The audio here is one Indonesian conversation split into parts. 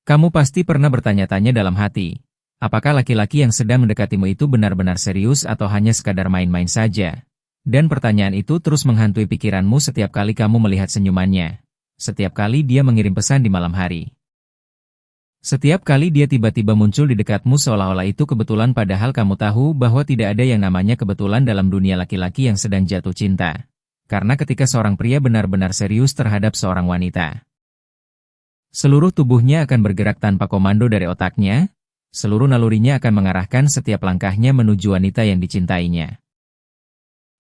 Kamu pasti pernah bertanya-tanya dalam hati, apakah laki-laki yang sedang mendekatimu itu benar-benar serius atau hanya sekadar main-main saja? Dan pertanyaan itu terus menghantui pikiranmu setiap kali kamu melihat senyumannya. Setiap kali dia mengirim pesan di malam hari. Setiap kali dia tiba-tiba muncul di dekatmu seolah-olah itu kebetulan padahal kamu tahu bahwa tidak ada yang namanya kebetulan dalam dunia laki-laki yang sedang jatuh cinta. Karena ketika seorang pria benar-benar serius terhadap seorang wanita, seluruh tubuhnya akan bergerak tanpa komando dari otaknya, seluruh nalurinya akan mengarahkan setiap langkahnya menuju wanita yang dicintainya.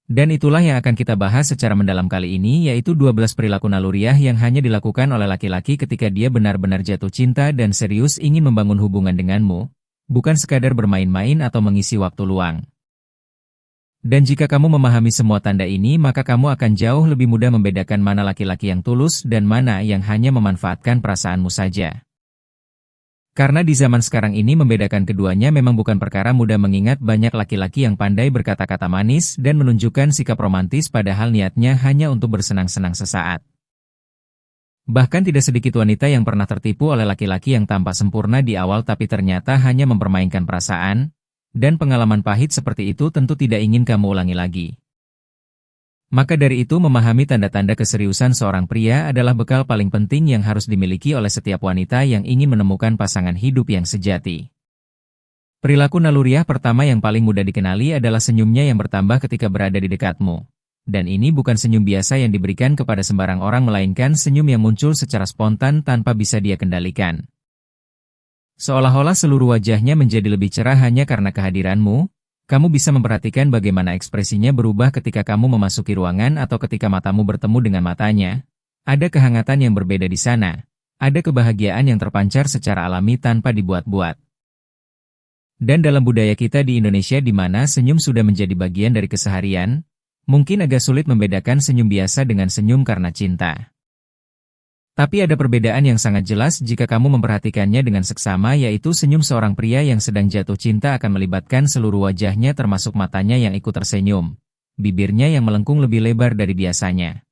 Dan itulah yang akan kita bahas secara mendalam kali ini, yaitu 12 perilaku naluriah yang hanya dilakukan oleh laki-laki ketika dia benar-benar jatuh cinta dan serius ingin membangun hubungan denganmu, bukan sekadar bermain-main atau mengisi waktu luang. Dan jika kamu memahami semua tanda ini, maka kamu akan jauh lebih mudah membedakan mana laki-laki yang tulus dan mana yang hanya memanfaatkan perasaanmu saja. Karena di zaman sekarang ini membedakan keduanya memang bukan perkara mudah, mengingat banyak laki-laki yang pandai berkata-kata manis dan menunjukkan sikap romantis padahal niatnya hanya untuk bersenang-senang sesaat. Bahkan tidak sedikit wanita yang pernah tertipu oleh laki-laki yang tampak sempurna di awal tapi ternyata hanya mempermainkan perasaan, dan pengalaman pahit seperti itu tentu tidak ingin kamu ulangi lagi. Maka dari itu memahami tanda-tanda keseriusan seorang pria adalah bekal paling penting yang harus dimiliki oleh setiap wanita yang ingin menemukan pasangan hidup yang sejati. Perilaku naluriah pertama yang paling mudah dikenali adalah senyumnya yang bertambah ketika berada di dekatmu. Dan ini bukan senyum biasa yang diberikan kepada sembarang orang, melainkan senyum yang muncul secara spontan tanpa bisa dia kendalikan. Seolah-olah seluruh wajahnya menjadi lebih cerah hanya karena kehadiranmu. Kamu bisa memperhatikan bagaimana ekspresinya berubah ketika kamu memasuki ruangan atau ketika matamu bertemu dengan matanya. Ada kehangatan yang berbeda di sana. Ada kebahagiaan yang terpancar secara alami tanpa dibuat-buat. Dan dalam budaya kita di Indonesia di mana senyum sudah menjadi bagian dari keseharian, mungkin agak sulit membedakan senyum biasa dengan senyum karena cinta. Tapi ada perbedaan yang sangat jelas jika kamu memperhatikannya dengan seksama, yaitu senyum seorang pria yang sedang jatuh cinta akan melibatkan seluruh wajahnya termasuk matanya yang ikut tersenyum, bibirnya yang melengkung lebih lebar dari biasanya.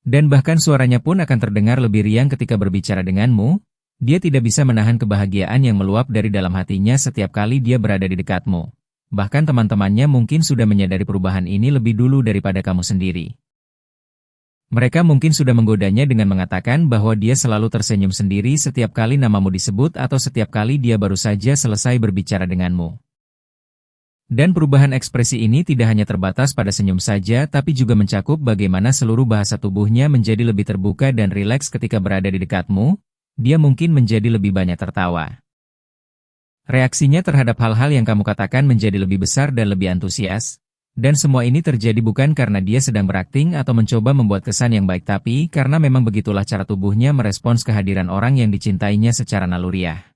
Dan bahkan suaranya pun akan terdengar lebih riang ketika berbicara denganmu. Dia tidak bisa menahan kebahagiaan yang meluap dari dalam hatinya setiap kali dia berada di dekatmu. Bahkan teman-temannya mungkin sudah menyadari perubahan ini lebih dulu daripada kamu sendiri. Mereka mungkin sudah menggodanya dengan mengatakan bahwa dia selalu tersenyum sendiri setiap kali namamu disebut atau setiap kali dia baru saja selesai berbicara denganmu. Dan perubahan ekspresi ini tidak hanya terbatas pada senyum saja, tapi juga mencakup bagaimana seluruh bahasa tubuhnya menjadi lebih terbuka dan rileks ketika berada di dekatmu. Dia mungkin menjadi lebih banyak tertawa. Reaksinya terhadap hal-hal yang kamu katakan menjadi lebih besar dan lebih antusias. Dan semua ini terjadi bukan karena dia sedang berakting atau mencoba membuat kesan yang baik, tapi karena memang begitulah cara tubuhnya merespons kehadiran orang yang dicintainya secara naluriah.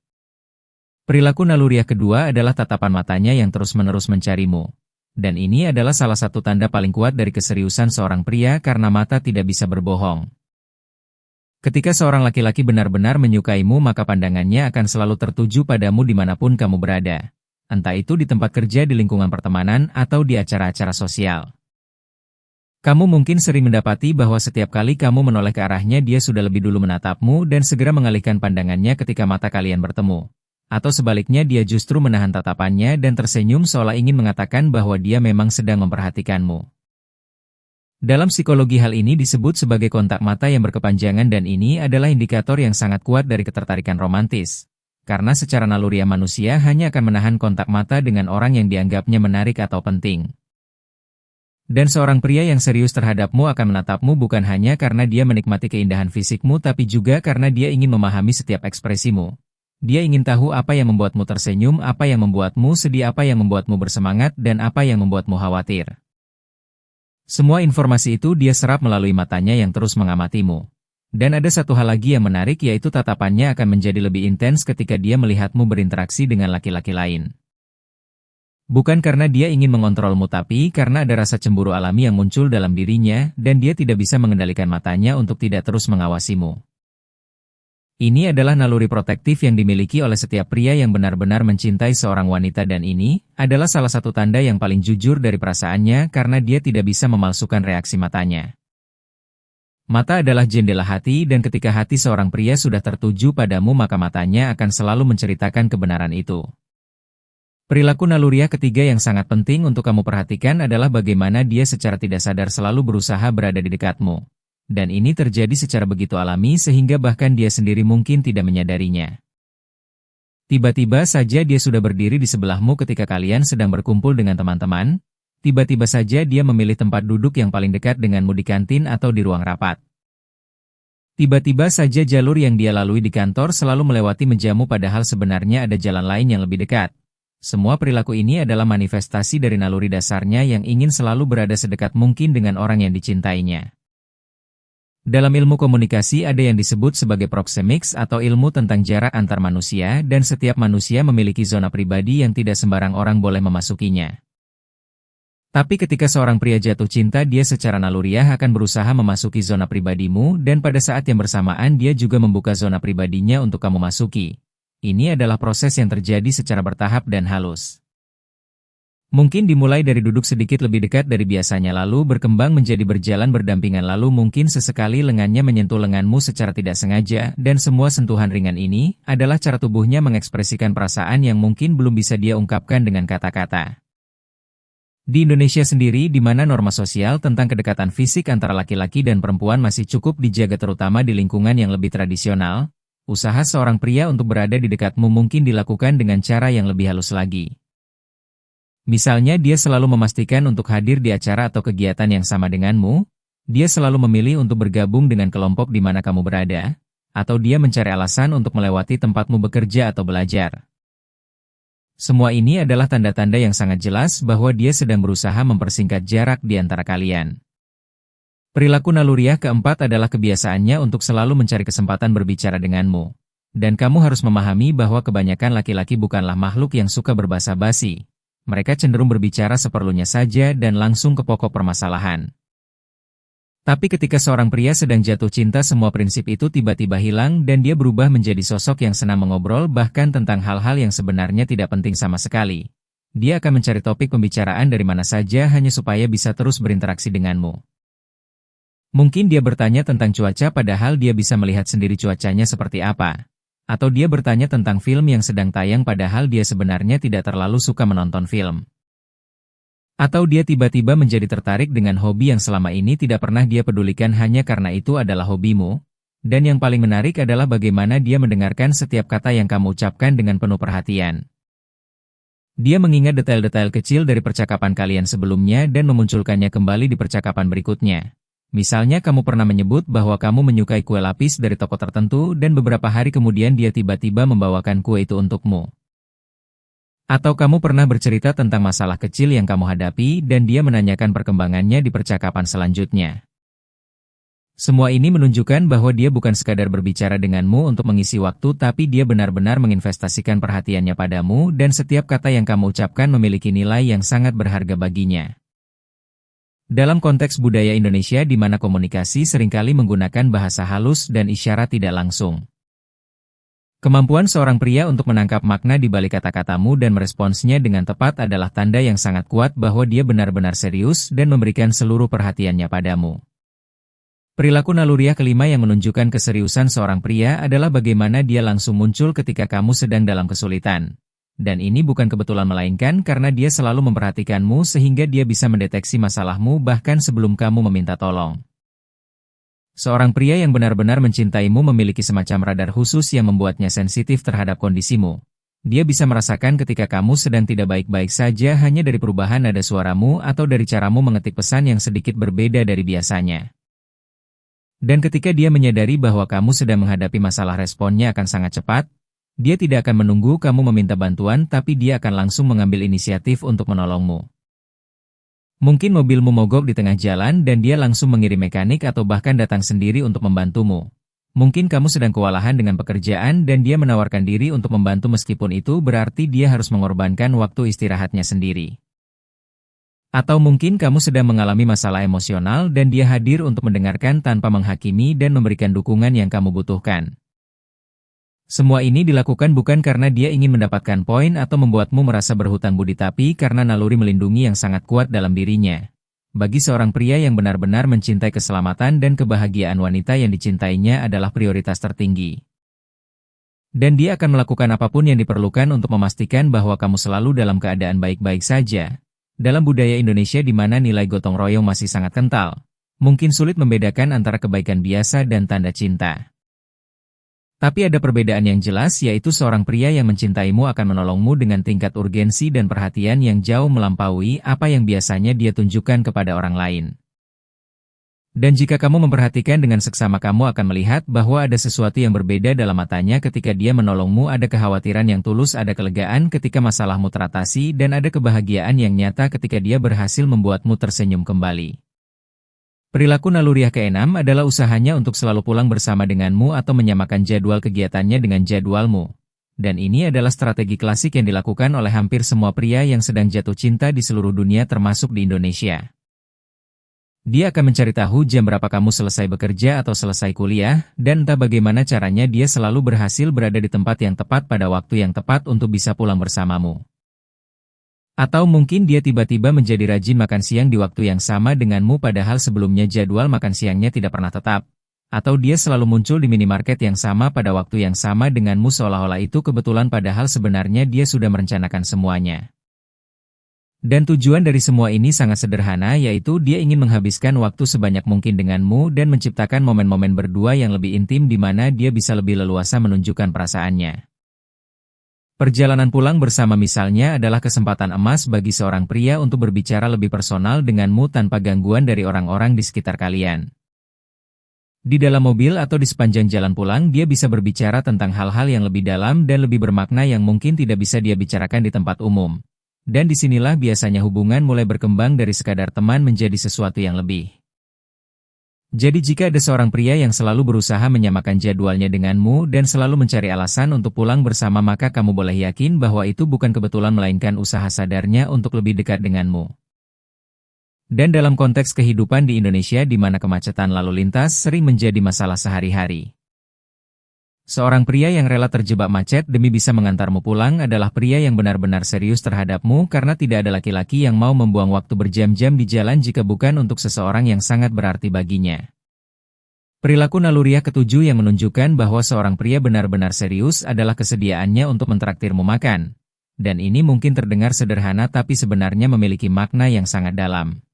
Perilaku naluriah kedua adalah tatapan matanya yang terus-menerus mencarimu. Dan ini adalah salah satu tanda paling kuat dari keseriusan seorang pria karena mata tidak bisa berbohong. Ketika seorang laki-laki benar-benar menyukaimu, maka pandangannya akan selalu tertuju padamu dimanapun kamu berada. Entah itu di tempat kerja, di lingkungan pertemanan, atau di acara-acara sosial. Kamu mungkin sering mendapati bahwa setiap kali kamu menoleh ke arahnya, dia sudah lebih dulu menatapmu dan segera mengalihkan pandangannya ketika mata kalian bertemu. Atau sebaliknya, dia justru menahan tatapannya dan tersenyum seolah ingin mengatakan bahwa dia memang sedang memperhatikanmu. Dalam psikologi hal ini disebut sebagai kontak mata yang berkepanjangan, dan ini adalah indikator yang sangat kuat dari ketertarikan romantis. Karena secara naluriah manusia hanya akan menahan kontak mata dengan orang yang dianggapnya menarik atau penting. Dan seorang pria yang serius terhadapmu akan menatapmu bukan hanya karena dia menikmati keindahan fisikmu, tapi juga karena dia ingin memahami setiap ekspresimu. Dia ingin tahu apa yang membuatmu tersenyum, apa yang membuatmu sedih, apa yang membuatmu bersemangat, dan apa yang membuatmu khawatir. Semua informasi itu dia serap melalui matanya yang terus mengamatimu. Dan ada satu hal lagi yang menarik, yaitu tatapannya akan menjadi lebih intens ketika dia melihatmu berinteraksi dengan laki-laki lain. Bukan karena dia ingin mengontrolmu, tapi karena ada rasa cemburu alami yang muncul dalam dirinya, dan dia tidak bisa mengendalikan matanya untuk tidak terus mengawasimu. Ini adalah naluri protektif yang dimiliki oleh setiap pria yang benar-benar mencintai seorang wanita, dan ini adalah salah satu tanda yang paling jujur dari perasaannya karena dia tidak bisa memalsukan reaksi matanya. Mata adalah jendela hati dan ketika hati seorang pria sudah tertuju padamu maka matanya akan selalu menceritakan kebenaran itu. Perilaku naluriah ketiga yang sangat penting untuk kamu perhatikan adalah bagaimana dia secara tidak sadar selalu berusaha berada di dekatmu. Dan ini terjadi secara begitu alami sehingga bahkan dia sendiri mungkin tidak menyadarinya. Tiba-tiba saja dia sudah berdiri di sebelahmu ketika kalian sedang berkumpul dengan teman-teman. Tiba-tiba saja dia memilih tempat duduk yang paling dekat denganmu di kantin atau di ruang rapat. Tiba-tiba saja jalur yang dia lalui di kantor selalu melewati mejamu padahal sebenarnya ada jalan lain yang lebih dekat. Semua perilaku ini adalah manifestasi dari naluri dasarnya yang ingin selalu berada sedekat mungkin dengan orang yang dicintainya. Dalam ilmu komunikasi ada yang disebut sebagai proxemics atau ilmu tentang jarak antar manusia dan setiap manusia memiliki zona pribadi yang tidak sembarang orang boleh memasukinya. Tapi ketika seorang pria jatuh cinta dia secara naluriah akan berusaha memasuki zona pribadimu dan pada saat yang bersamaan dia juga membuka zona pribadinya untuk kamu masuki. Ini adalah proses yang terjadi secara bertahap dan halus. Mungkin dimulai dari duduk sedikit lebih dekat dari biasanya lalu berkembang menjadi berjalan berdampingan lalu mungkin sesekali lengannya menyentuh lenganmu secara tidak sengaja dan semua sentuhan ringan ini adalah cara tubuhnya mengekspresikan perasaan yang mungkin belum bisa dia ungkapkan dengan kata-kata. Di Indonesia sendiri di mana norma sosial tentang kedekatan fisik antara laki-laki dan perempuan masih cukup dijaga terutama di lingkungan yang lebih tradisional, usaha seorang pria untuk berada di dekatmu mungkin dilakukan dengan cara yang lebih halus lagi. Misalnya dia selalu memastikan untuk hadir di acara atau kegiatan yang sama denganmu, dia selalu memilih untuk bergabung dengan kelompok di mana kamu berada, atau dia mencari alasan untuk melewati tempatmu bekerja atau belajar. Semua ini adalah tanda-tanda yang sangat jelas bahwa dia sedang berusaha mempersingkat jarak di antara kalian. Perilaku naluriah keempat adalah kebiasaannya untuk selalu mencari kesempatan berbicara denganmu. Dan kamu harus memahami bahwa kebanyakan laki-laki bukanlah makhluk yang suka berbasa-basi. Mereka cenderung berbicara seperlunya saja dan langsung ke pokok permasalahan. Tapi ketika seorang pria sedang jatuh cinta semua prinsip itu tiba-tiba hilang dan dia berubah menjadi sosok yang senang mengobrol bahkan tentang hal-hal yang sebenarnya tidak penting sama sekali. Dia akan mencari topik pembicaraan dari mana saja hanya supaya bisa terus berinteraksi denganmu. Mungkin dia bertanya tentang cuaca padahal dia bisa melihat sendiri cuacanya seperti apa. Atau dia bertanya tentang film yang sedang tayang padahal dia sebenarnya tidak terlalu suka menonton film. Atau dia tiba-tiba menjadi tertarik dengan hobi yang selama ini tidak pernah dia pedulikan hanya karena itu adalah hobimu. Dan yang paling menarik adalah bagaimana dia mendengarkan setiap kata yang kamu ucapkan dengan penuh perhatian. Dia mengingat detail-detail kecil dari percakapan kalian sebelumnya dan memunculkannya kembali di percakapan berikutnya. Misalnya kamu pernah menyebut bahwa kamu menyukai kue lapis dari toko tertentu dan beberapa hari kemudian dia tiba-tiba membawakan kue itu untukmu. Atau kamu pernah bercerita tentang masalah kecil yang kamu hadapi dan dia menanyakan perkembangannya di percakapan selanjutnya. Semua ini menunjukkan bahwa dia bukan sekadar berbicara denganmu untuk mengisi waktu tapi dia benar-benar menginvestasikan perhatiannya padamu dan setiap kata yang kamu ucapkan memiliki nilai yang sangat berharga baginya. Dalam konteks budaya Indonesia di mana komunikasi seringkali menggunakan bahasa halus dan isyarat tidak langsung. Kemampuan seorang pria untuk menangkap makna di balik kata-katamu dan meresponsnya dengan tepat adalah tanda yang sangat kuat bahwa dia benar-benar serius dan memberikan seluruh perhatiannya padamu. Perilaku naluriah kelima yang menunjukkan keseriusan seorang pria adalah bagaimana dia langsung muncul ketika kamu sedang dalam kesulitan. Dan ini bukan kebetulan melainkan karena dia selalu memperhatikanmu sehingga dia bisa mendeteksi masalahmu bahkan sebelum kamu meminta tolong. Seorang pria yang benar-benar mencintaimu memiliki semacam radar khusus yang membuatnya sensitif terhadap kondisimu. Dia bisa merasakan ketika kamu sedang tidak baik-baik saja hanya dari perubahan nada suaramu atau dari caramu mengetik pesan yang sedikit berbeda dari biasanya. Dan ketika dia menyadari bahwa kamu sedang menghadapi masalah responnya akan sangat cepat, dia tidak akan menunggu kamu meminta bantuan tapi dia akan langsung mengambil inisiatif untuk menolongmu. Mungkin mobilmu mogok di tengah jalan dan dia langsung mengirim mekanik atau bahkan datang sendiri untuk membantumu. Mungkin kamu sedang kewalahan dengan pekerjaan dan dia menawarkan diri untuk membantu meskipun itu berarti dia harus mengorbankan waktu istirahatnya sendiri. Atau mungkin kamu sedang mengalami masalah emosional dan dia hadir untuk mendengarkan tanpa menghakimi dan memberikan dukungan yang kamu butuhkan. Semua ini dilakukan bukan karena dia ingin mendapatkan poin atau membuatmu merasa berhutang budi tapi karena naluri melindungi yang sangat kuat dalam dirinya. Bagi seorang pria yang benar-benar mencintai keselamatan dan kebahagiaan wanita yang dicintainya adalah prioritas tertinggi. Dan dia akan melakukan apapun yang diperlukan untuk memastikan bahwa kamu selalu dalam keadaan baik-baik saja. Dalam budaya Indonesia di mana nilai gotong royong masih sangat kental, mungkin sulit membedakan antara kebaikan biasa dan tanda cinta. Tapi ada perbedaan yang jelas, yaitu seorang pria yang mencintaimu akan menolongmu dengan tingkat urgensi dan perhatian yang jauh melampaui apa yang biasanya dia tunjukkan kepada orang lain. Dan jika kamu memperhatikan dengan seksama, kamu akan melihat bahwa ada sesuatu yang berbeda dalam matanya ketika dia menolongmu. Ada kekhawatiran yang tulus, ada kelegaan ketika masalahmu teratasi, dan ada kebahagiaan yang nyata ketika dia berhasil membuatmu tersenyum kembali. Perilaku naluriah keenam adalah usahanya untuk selalu pulang bersama denganmu atau menyamakan jadwal kegiatannya dengan jadwalmu. Dan ini adalah strategi klasik yang dilakukan oleh hampir semua pria yang sedang jatuh cinta di seluruh dunia termasuk di Indonesia. Dia akan mencari tahu jam berapa kamu selesai bekerja atau selesai kuliah, dan entah bagaimana caranya dia selalu berhasil berada di tempat yang tepat pada waktu yang tepat untuk bisa pulang bersamamu. Atau mungkin dia tiba-tiba menjadi rajin makan siang di waktu yang sama denganmu padahal sebelumnya jadwal makan siangnya tidak pernah tetap. Atau dia selalu muncul di minimarket yang sama pada waktu yang sama denganmu seolah-olah itu kebetulan padahal sebenarnya dia sudah merencanakan semuanya. Dan tujuan dari semua ini sangat sederhana, yaitu dia ingin menghabiskan waktu sebanyak mungkin denganmu dan menciptakan momen-momen berdua yang lebih intim di mana dia bisa lebih leluasa menunjukkan perasaannya. Perjalanan pulang bersama misalnya adalah kesempatan emas bagi seorang pria untuk berbicara lebih personal denganmu tanpa gangguan dari orang-orang di sekitar kalian. Di dalam mobil atau di sepanjang jalan pulang dia bisa berbicara tentang hal-hal yang lebih dalam dan lebih bermakna yang mungkin tidak bisa dia bicarakan di tempat umum. Dan disinilah biasanya hubungan mulai berkembang dari sekadar teman menjadi sesuatu yang lebih. Jadi jika ada seorang pria yang selalu berusaha menyamakan jadwalnya denganmu dan selalu mencari alasan untuk pulang bersama, maka kamu boleh yakin bahwa itu bukan kebetulan melainkan usaha sadarnya untuk lebih dekat denganmu. Dan dalam konteks kehidupan di Indonesia di mana kemacetan lalu lintas sering menjadi masalah sehari-hari, seorang pria yang rela terjebak macet demi bisa mengantarmu pulang adalah pria yang benar-benar serius terhadapmu karena tidak ada laki-laki yang mau membuang waktu berjam-jam di jalan jika bukan untuk seseorang yang sangat berarti baginya. Perilaku naluriah ketujuh yang menunjukkan bahwa seorang pria benar-benar serius adalah kesediaannya untuk mentraktirmu makan. Dan ini mungkin terdengar sederhana tapi sebenarnya memiliki makna yang sangat dalam.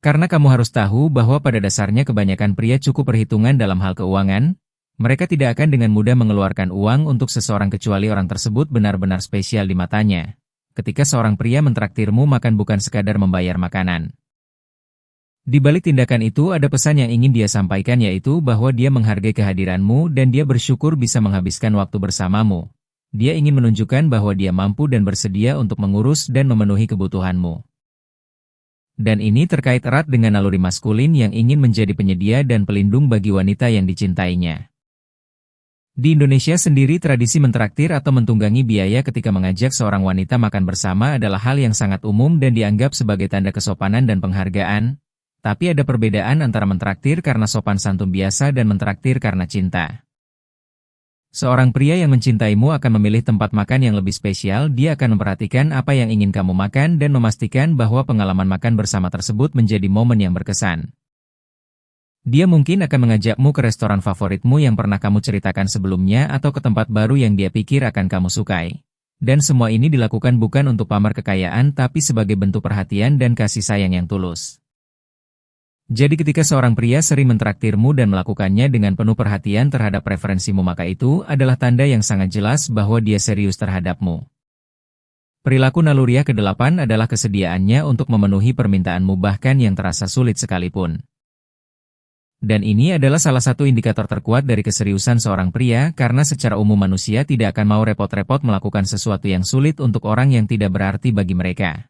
Karena kamu harus tahu bahwa pada dasarnya kebanyakan pria cukup perhitungan dalam hal keuangan. Mereka tidak akan dengan mudah mengeluarkan uang untuk seseorang kecuali orang tersebut benar-benar spesial di matanya. Ketika seorang pria mentraktirmu makan bukan sekadar membayar makanan. Di balik tindakan itu ada pesan yang ingin dia sampaikan, yaitu bahwa dia menghargai kehadiranmu dan dia bersyukur bisa menghabiskan waktu bersamamu. Dia ingin menunjukkan bahwa dia mampu dan bersedia untuk mengurus dan memenuhi kebutuhanmu. Dan ini terkait erat dengan naluri maskulin yang ingin menjadi penyedia dan pelindung bagi wanita yang dicintainya. Di Indonesia sendiri tradisi mentraktir atau mentunggangi biaya ketika mengajak seorang wanita makan bersama adalah hal yang sangat umum dan dianggap sebagai tanda kesopanan dan penghargaan. Tapi ada perbedaan antara mentraktir karena sopan santun biasa dan mentraktir karena cinta. Seorang pria yang mencintaimu akan memilih tempat makan yang lebih spesial, dia akan memperhatikan apa yang ingin kamu makan dan memastikan bahwa pengalaman makan bersama tersebut menjadi momen yang berkesan. Dia mungkin akan mengajakmu ke restoran favoritmu yang pernah kamu ceritakan sebelumnya atau ke tempat baru yang dia pikir akan kamu sukai. Dan semua ini dilakukan bukan untuk pamer kekayaan tapi sebagai bentuk perhatian dan kasih sayang yang tulus. Jadi ketika seorang pria sering mentraktirmu dan melakukannya dengan penuh perhatian terhadap preferensimu, maka itu adalah tanda yang sangat jelas bahwa dia serius terhadapmu. Perilaku naluriah ke-8 adalah kesediaannya untuk memenuhi permintaanmu bahkan yang terasa sulit sekalipun. Dan ini adalah salah satu indikator terkuat dari keseriusan seorang pria karena secara umum manusia tidak akan mau repot-repot melakukan sesuatu yang sulit untuk orang yang tidak berarti bagi mereka.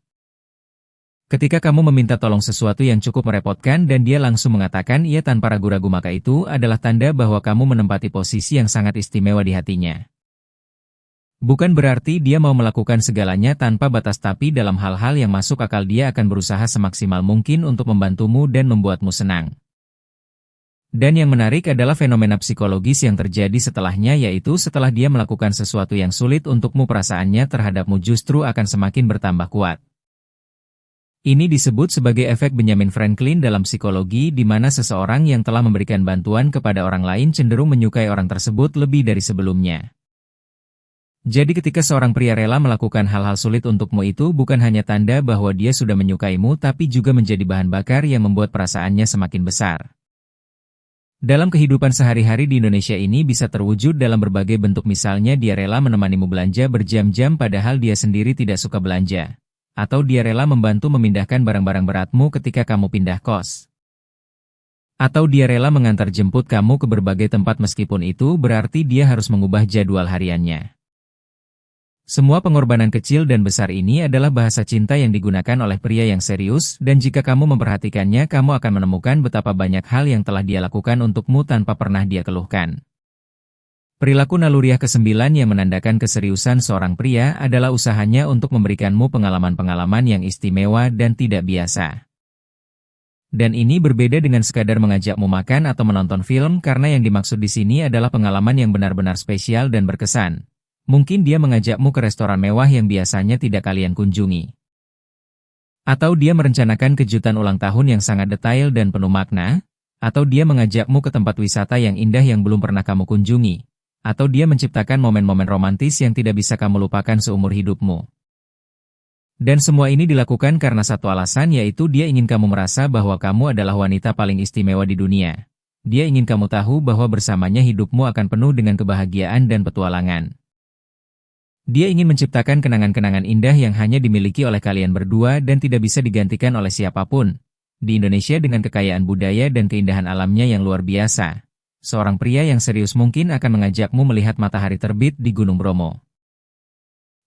Ketika kamu meminta tolong sesuatu yang cukup merepotkan dan dia langsung mengatakan iya tanpa ragu-ragu, maka itu adalah tanda bahwa kamu menempati posisi yang sangat istimewa di hatinya. Bukan berarti dia mau melakukan segalanya tanpa batas, tapi dalam hal-hal yang masuk akal dia akan berusaha semaksimal mungkin untuk membantumu dan membuatmu senang. Dan yang menarik adalah fenomena psikologis yang terjadi setelahnya, yaitu setelah dia melakukan sesuatu yang sulit untukmu, perasaannya terhadapmu justru akan semakin bertambah kuat. Ini disebut sebagai efek Benjamin Franklin dalam psikologi, di mana seseorang yang telah memberikan bantuan kepada orang lain cenderung menyukai orang tersebut lebih dari sebelumnya. Jadi ketika seorang pria rela melakukan hal-hal sulit untukmu, itu bukan hanya tanda bahwa dia sudah menyukaimu, tapi juga menjadi bahan bakar yang membuat perasaannya semakin besar. Dalam kehidupan sehari-hari di Indonesia ini bisa terwujud dalam berbagai bentuk, misalnya dia rela menemanimu belanja berjam-jam padahal dia sendiri tidak suka belanja. Atau dia rela membantu memindahkan barang-barang beratmu ketika kamu pindah kos. Atau dia rela mengantar jemput kamu ke berbagai tempat meskipun itu berarti dia harus mengubah jadwal hariannya. Semua pengorbanan kecil dan besar ini adalah bahasa cinta yang digunakan oleh pria yang serius, dan jika kamu memperhatikannya, kamu akan menemukan betapa banyak hal yang telah dia lakukan untukmu tanpa pernah dia keluhkan. Perilaku naluriah ke-9 yang menandakan keseriusan seorang pria adalah usahanya untuk memberikanmu pengalaman-pengalaman yang istimewa dan tidak biasa. Dan ini berbeda dengan sekadar mengajakmu makan atau menonton film, karena yang dimaksud di sini adalah pengalaman yang benar-benar spesial dan berkesan. Mungkin dia mengajakmu ke restoran mewah yang biasanya tidak kalian kunjungi. Atau dia merencanakan kejutan ulang tahun yang sangat detail dan penuh makna. Atau dia mengajakmu ke tempat wisata yang indah yang belum pernah kamu kunjungi. Atau dia menciptakan momen-momen romantis yang tidak bisa kamu lupakan seumur hidupmu. Dan semua ini dilakukan karena satu alasan, yaitu dia ingin kamu merasa bahwa kamu adalah wanita paling istimewa di dunia. Dia ingin kamu tahu bahwa bersamanya hidupmu akan penuh dengan kebahagiaan dan petualangan. Dia ingin menciptakan kenangan-kenangan indah yang hanya dimiliki oleh kalian berdua dan tidak bisa digantikan oleh siapapun. Di Indonesia dengan kekayaan budaya dan keindahan alamnya yang luar biasa, seorang pria yang serius mungkin akan mengajakmu melihat matahari terbit di Gunung Bromo.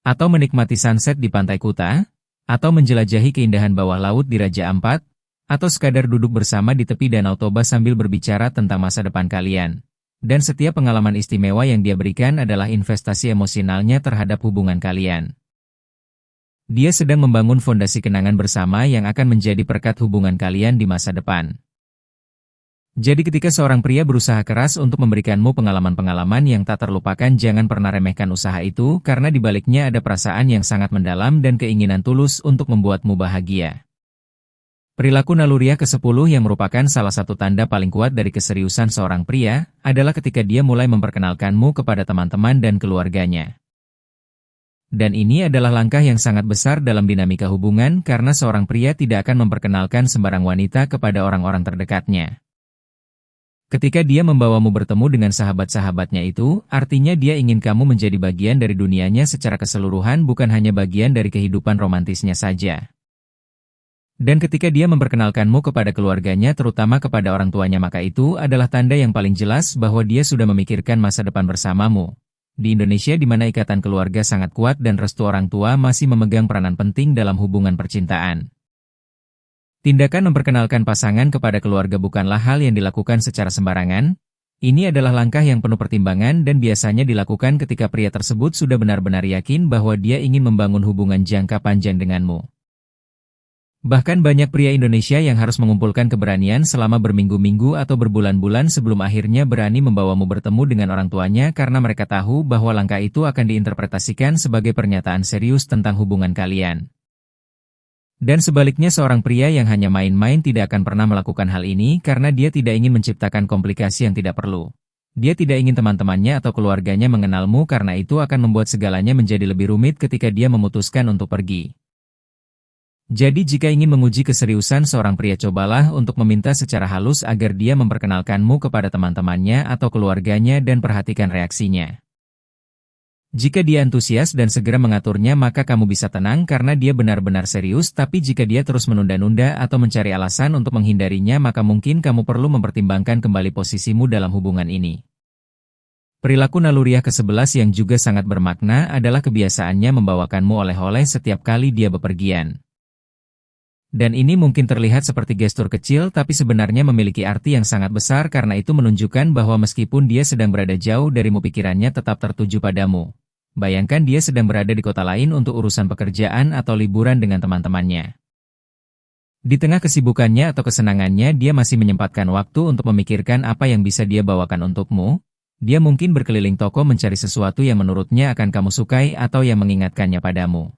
Atau menikmati sunset di Pantai Kuta, atau menjelajahi keindahan bawah laut di Raja Ampat, atau sekadar duduk bersama di tepi Danau Toba sambil berbicara tentang masa depan kalian. Dan setiap pengalaman istimewa yang dia berikan adalah investasi emosionalnya terhadap hubungan kalian. Dia sedang membangun fondasi kenangan bersama yang akan menjadi perekat hubungan kalian di masa depan. Jadi ketika seorang pria berusaha keras untuk memberikanmu pengalaman-pengalaman yang tak terlupakan, jangan pernah remehkan usaha itu, karena di baliknya ada perasaan yang sangat mendalam dan keinginan tulus untuk membuatmu bahagia. Perilaku naluriah ke-10 yang merupakan salah satu tanda paling kuat dari keseriusan seorang pria, adalah ketika dia mulai memperkenalkanmu kepada teman-teman dan keluarganya. Dan ini adalah langkah yang sangat besar dalam dinamika hubungan, karena seorang pria tidak akan memperkenalkan sembarang wanita kepada orang-orang terdekatnya. Ketika dia membawamu bertemu dengan sahabat-sahabatnya itu, artinya dia ingin kamu menjadi bagian dari dunianya secara keseluruhan, bukan hanya bagian dari kehidupan romantisnya saja. Dan ketika dia memperkenalkanmu kepada keluarganya, terutama kepada orang tuanya, maka itu adalah tanda yang paling jelas bahwa dia sudah memikirkan masa depan bersamamu. Di Indonesia, di mana ikatan keluarga sangat kuat dan restu orang tua masih memegang peranan penting dalam hubungan percintaan. Tindakan memperkenalkan pasangan kepada keluarga bukanlah hal yang dilakukan secara sembarangan. Ini adalah langkah yang penuh pertimbangan dan biasanya dilakukan ketika pria tersebut sudah benar-benar yakin bahwa dia ingin membangun hubungan jangka panjang denganmu. Bahkan banyak pria Indonesia yang harus mengumpulkan keberanian selama berminggu-minggu atau berbulan-bulan sebelum akhirnya berani membawamu bertemu dengan orang tuanya, karena mereka tahu bahwa langkah itu akan diinterpretasikan sebagai pernyataan serius tentang hubungan kalian. Dan sebaliknya, seorang pria yang hanya main-main tidak akan pernah melakukan hal ini karena dia tidak ingin menciptakan komplikasi yang tidak perlu. Dia tidak ingin teman-temannya atau keluarganya mengenalmu, karena itu akan membuat segalanya menjadi lebih rumit ketika dia memutuskan untuk pergi. Jadi jika ingin menguji keseriusan seorang pria, cobalah untuk meminta secara halus agar dia memperkenalkanmu kepada teman-temannya atau keluarganya dan perhatikan reaksinya. Jika dia antusias dan segera mengaturnya, maka kamu bisa tenang karena dia benar-benar serius, tapi jika dia terus menunda-nunda atau mencari alasan untuk menghindarinya, maka mungkin kamu perlu mempertimbangkan kembali posisimu dalam hubungan ini. Perilaku naluriah ke-11 yang juga sangat bermakna adalah kebiasaannya membawakanmu oleh-oleh setiap kali dia bepergian. Dan ini mungkin terlihat seperti gestur kecil, tapi sebenarnya memiliki arti yang sangat besar karena itu menunjukkan bahwa meskipun dia sedang berada jauh darimu, pikirannya tetap tertuju padamu. Bayangkan dia sedang berada di kota lain untuk urusan pekerjaan atau liburan dengan teman-temannya. Di tengah kesibukannya atau kesenangannya, dia masih menyempatkan waktu untuk memikirkan apa yang bisa dia bawakan untukmu. Dia mungkin berkeliling toko mencari sesuatu yang menurutnya akan kamu sukai atau yang mengingatkannya padamu.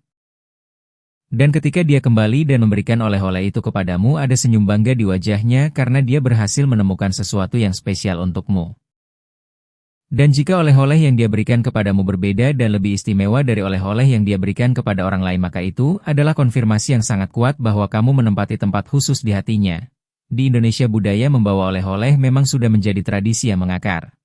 Dan ketika dia kembali dan memberikan oleh-oleh itu kepadamu, ada senyum bangga di wajahnya karena dia berhasil menemukan sesuatu yang spesial untukmu. Dan jika oleh-oleh yang dia berikan kepadamu berbeda dan lebih istimewa dari oleh-oleh yang dia berikan kepada orang lain, maka itu adalah konfirmasi yang sangat kuat bahwa kamu menempati tempat khusus di hatinya. Di Indonesia, budaya membawa oleh-oleh memang sudah menjadi tradisi yang mengakar.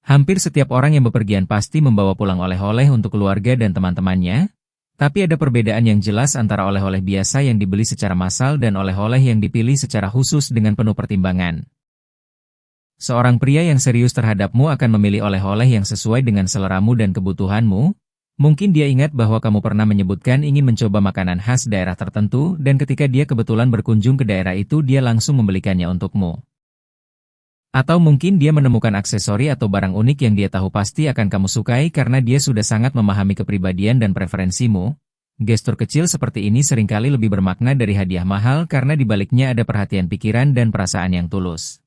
Hampir setiap orang yang bepergian pasti membawa pulang oleh-oleh untuk keluarga dan teman-temannya. Tapi ada perbedaan yang jelas antara oleh-oleh biasa yang dibeli secara massal dan oleh-oleh yang dipilih secara khusus dengan penuh pertimbangan. Seorang pria yang serius terhadapmu akan memilih oleh-oleh yang sesuai dengan seleramu dan kebutuhanmu. Mungkin dia ingat bahwa kamu pernah menyebutkan ingin mencoba makanan khas daerah tertentu, dan ketika dia kebetulan berkunjung ke daerah itu, dia langsung membelikannya untukmu. Atau mungkin dia menemukan aksesori atau barang unik yang dia tahu pasti akan kamu sukai karena dia sudah sangat memahami kepribadian dan preferensimu. Gestur kecil seperti ini seringkali lebih bermakna dari hadiah mahal karena di baliknya ada perhatian pikiran dan perasaan yang tulus.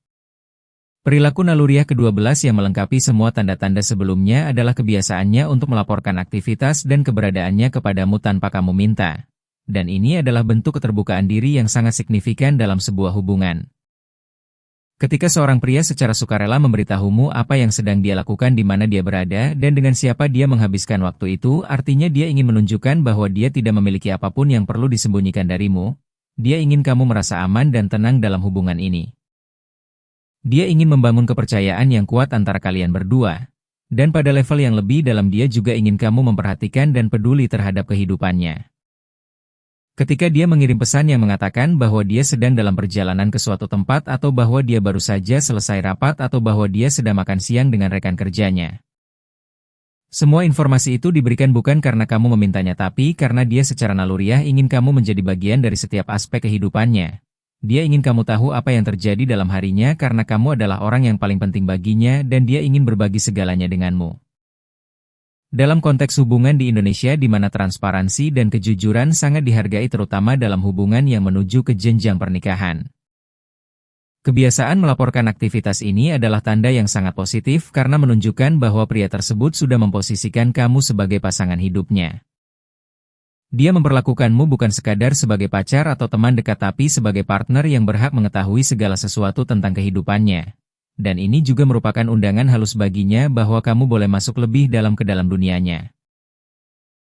Perilaku naluriah ke-12 yang melengkapi semua tanda-tanda sebelumnya adalah kebiasaannya untuk melaporkan aktivitas dan keberadaannya kepadamu tanpa kamu minta. Dan ini adalah bentuk keterbukaan diri yang sangat signifikan dalam sebuah hubungan. Ketika seorang pria secara sukarela memberitahumu apa yang sedang dia lakukan, di mana dia berada, dan dengan siapa dia menghabiskan waktu itu, artinya dia ingin menunjukkan bahwa dia tidak memiliki apapun yang perlu disembunyikan darimu. Dia ingin kamu merasa aman dan tenang dalam hubungan ini. Dia ingin membangun kepercayaan yang kuat antara kalian berdua. Dan pada level yang lebih dalam, dia juga ingin kamu memperhatikan dan peduli terhadap kehidupannya. Ketika dia mengirim pesan yang mengatakan bahwa dia sedang dalam perjalanan ke suatu tempat, atau bahwa dia baru saja selesai rapat, atau bahwa dia sedang makan siang dengan rekan kerjanya. Semua informasi itu diberikan bukan karena kamu memintanya, tapi karena dia secara naluriah ingin kamu menjadi bagian dari setiap aspek kehidupannya. Dia ingin kamu tahu apa yang terjadi dalam harinya karena kamu adalah orang yang paling penting baginya dan dia ingin berbagi segalanya denganmu. Dalam konteks hubungan di Indonesia di mana transparansi dan kejujuran sangat dihargai terutama dalam hubungan yang menuju ke jenjang pernikahan. Kebiasaan melaporkan aktivitas ini adalah tanda yang sangat positif karena menunjukkan bahwa pria tersebut sudah memposisikan kamu sebagai pasangan hidupnya. Dia memperlakukanmu bukan sekadar sebagai pacar atau teman dekat, tapi sebagai partner yang berhak mengetahui segala sesuatu tentang kehidupannya. Dan ini juga merupakan undangan halus baginya bahwa kamu boleh masuk lebih dalam ke dalam dunianya.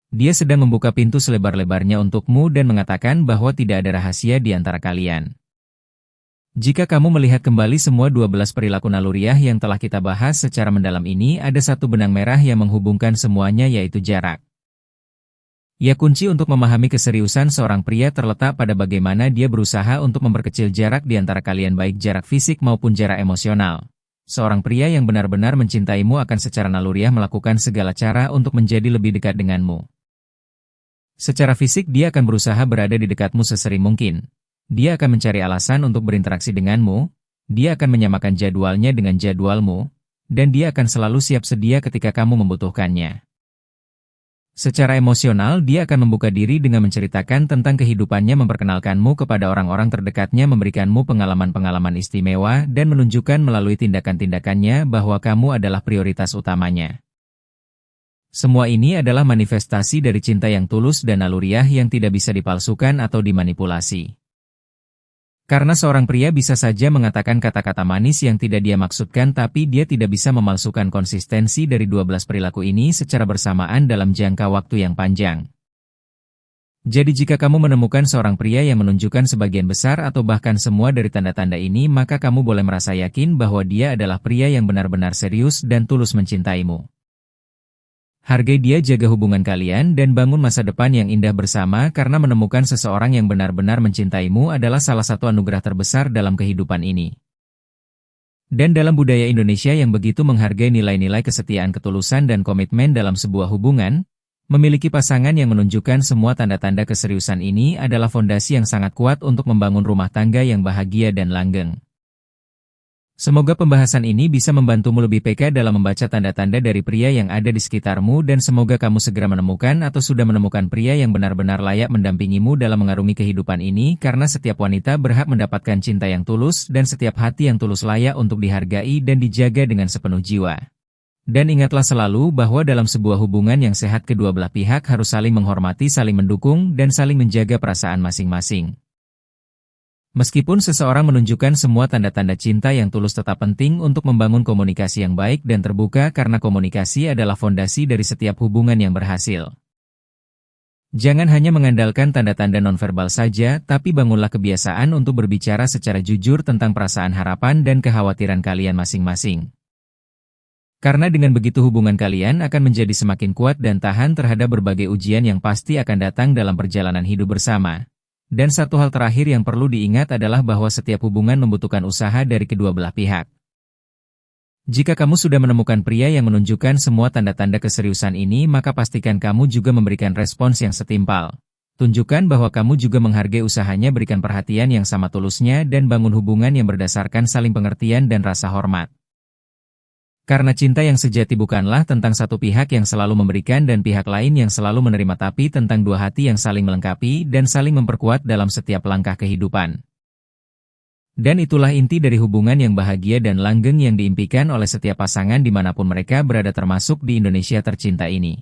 Dia sedang membuka pintu selebar-lebarnya untukmu dan mengatakan bahwa tidak ada rahasia di antara kalian. Jika kamu melihat kembali semua 12 perilaku naluriah yang telah kita bahas secara mendalam ini, ada satu benang merah yang menghubungkan semuanya, yaitu jarak. Ya, kunci untuk memahami keseriusan seorang pria terletak pada bagaimana dia berusaha untuk memperkecil jarak di antara kalian, baik jarak fisik maupun jarak emosional. Seorang pria yang benar-benar mencintaimu akan secara naluriah melakukan segala cara untuk menjadi lebih dekat denganmu. Secara fisik, dia akan berusaha berada di dekatmu sesering mungkin. Dia akan mencari alasan untuk berinteraksi denganmu, dia akan menyamakan jadwalnya dengan jadwalmu, dan dia akan selalu siap sedia ketika kamu membutuhkannya. Secara emosional, dia akan membuka diri dengan menceritakan tentang kehidupannya, memperkenalkanmu kepada orang-orang terdekatnya, memberikanmu pengalaman-pengalaman istimewa, dan menunjukkan melalui tindakan-tindakannya bahwa kamu adalah prioritas utamanya. Semua ini adalah manifestasi dari cinta yang tulus dan naluriah yang tidak bisa dipalsukan atau dimanipulasi. Karena seorang pria bisa saja mengatakan kata-kata manis yang tidak dia maksudkan, tapi dia tidak bisa memalsukan konsistensi dari 12 perilaku ini secara bersamaan dalam jangka waktu yang panjang. Jadi jika kamu menemukan seorang pria yang menunjukkan sebagian besar atau bahkan semua dari tanda-tanda ini, maka kamu boleh merasa yakin bahwa dia adalah pria yang benar-benar serius dan tulus mencintaimu. Hargai dia, jaga hubungan kalian, dan bangun masa depan yang indah bersama, karena menemukan seseorang yang benar-benar mencintaimu adalah salah satu anugerah terbesar dalam kehidupan ini. Dan dalam budaya Indonesia yang begitu menghargai nilai-nilai kesetiaan, ketulusan, dan komitmen dalam sebuah hubungan, memiliki pasangan yang menunjukkan semua tanda-tanda keseriusan ini adalah fondasi yang sangat kuat untuk membangun rumah tangga yang bahagia dan langgeng. Semoga pembahasan ini bisa membantumu lebih peka dalam membaca tanda-tanda dari pria yang ada di sekitarmu, dan semoga kamu segera menemukan atau sudah menemukan pria yang benar-benar layak mendampingimu dalam mengarungi kehidupan ini, karena setiap wanita berhak mendapatkan cinta yang tulus dan setiap hati yang tulus layak untuk dihargai dan dijaga dengan sepenuh jiwa. Dan ingatlah selalu bahwa dalam sebuah hubungan yang sehat kedua belah pihak harus saling menghormati, saling mendukung, dan saling menjaga perasaan masing-masing. Meskipun seseorang menunjukkan semua tanda-tanda cinta yang tulus, tetap penting untuk membangun komunikasi yang baik dan terbuka karena komunikasi adalah fondasi dari setiap hubungan yang berhasil. Jangan hanya mengandalkan tanda-tanda nonverbal saja, tapi bangunlah kebiasaan untuk berbicara secara jujur tentang perasaan, harapan, dan kekhawatiran kalian masing-masing. Karena dengan begitu hubungan kalian akan menjadi semakin kuat dan tahan terhadap berbagai ujian yang pasti akan datang dalam perjalanan hidup bersama. Dan satu hal terakhir yang perlu diingat adalah bahwa setiap hubungan membutuhkan usaha dari kedua belah pihak. Jika kamu sudah menemukan pria yang menunjukkan semua tanda-tanda keseriusan ini, maka pastikan kamu juga memberikan respons yang setimpal. Tunjukkan bahwa kamu juga menghargai usahanya, berikan perhatian yang sama tulusnya, dan bangun hubungan yang berdasarkan saling pengertian dan rasa hormat. Karena cinta yang sejati bukanlah tentang satu pihak yang selalu memberikan dan pihak lain yang selalu menerima, tapi tentang dua hati yang saling melengkapi dan saling memperkuat dalam setiap langkah kehidupan. Dan itulah inti dari hubungan yang bahagia dan langgeng yang diimpikan oleh setiap pasangan dimanapun mereka berada, termasuk di Indonesia tercinta ini.